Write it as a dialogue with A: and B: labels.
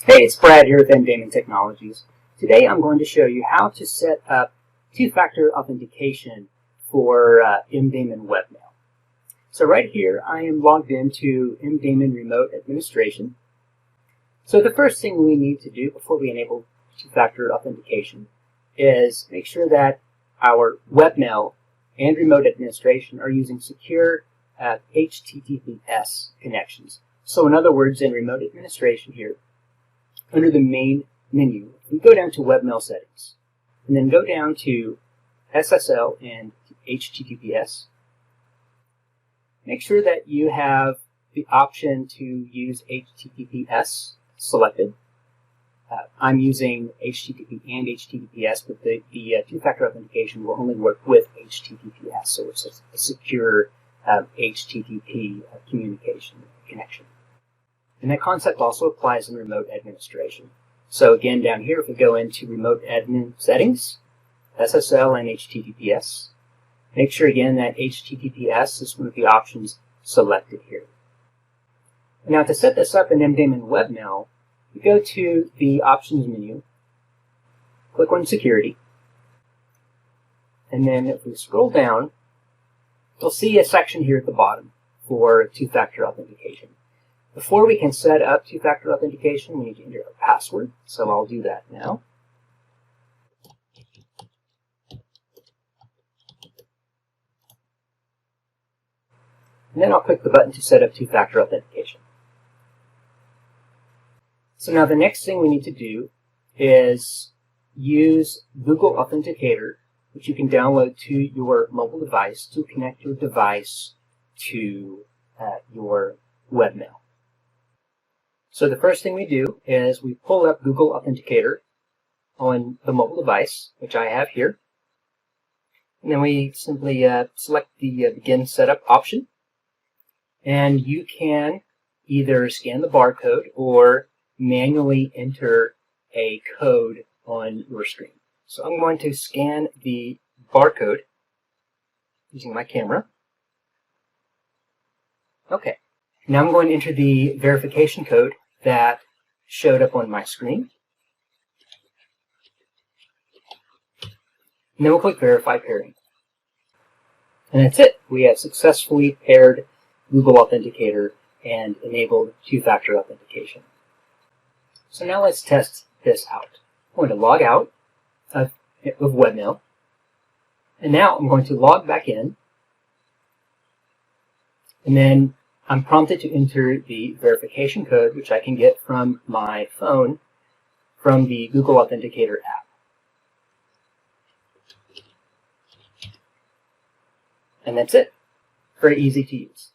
A: Hey, it's Brad here with MDaemon Technologies. Today I'm going to show you how to set up two-factor authentication for MDaemon Webmail. So right here I am logged into MDaemon Remote Administration. So the first thing we need to do before we enable two-factor authentication is make sure that our Webmail and Remote Administration are using secure HTTPS connections. So in other words, in Remote Administration here, under the main menu, we go down to Webmail settings, and then go down to SSL and HTTPS. Make sure that you have the option to use HTTPS selected. I'm using HTTP and HTTPS, but the two-factor authentication will only work with HTTPS, so it's a secure HTTP communication connection. And that concept also applies in remote administration. So again, down here, if we go into remote admin settings, SSL and HTTPS, make sure again that HTTPS is one of the options selected here. Now to set this up in MDaemon Webmail, we go to the options menu, click on security, and then if we scroll down, you'll see a section here at the bottom for two-factor authentication. Before we can set up two-factor authentication, we need to enter our password, so I'll do that now. And then I'll click the button to set up two-factor authentication. So now the next thing we need to do is use Google Authenticator, which you can download to your mobile device to connect your device to your webmail. So the first thing we do is we pull up Google Authenticator on the mobile device, which I have here. And then we simply select the Begin Setup option. And you can either scan the barcode or manually enter a code on your screen. So I'm going to scan the barcode using my camera. Okay. Now I'm going to enter the verification code that showed up on my screen. And then we'll click Verify Pairing. And that's it. We have successfully paired Google Authenticator and enabled two-factor authentication. So now let's test this out. I'm going to log out of Webmail. And now I'm going to log back in. And then I'm prompted to enter the verification code, which I can get from my phone from the Google Authenticator app. And that's it. Very easy to use.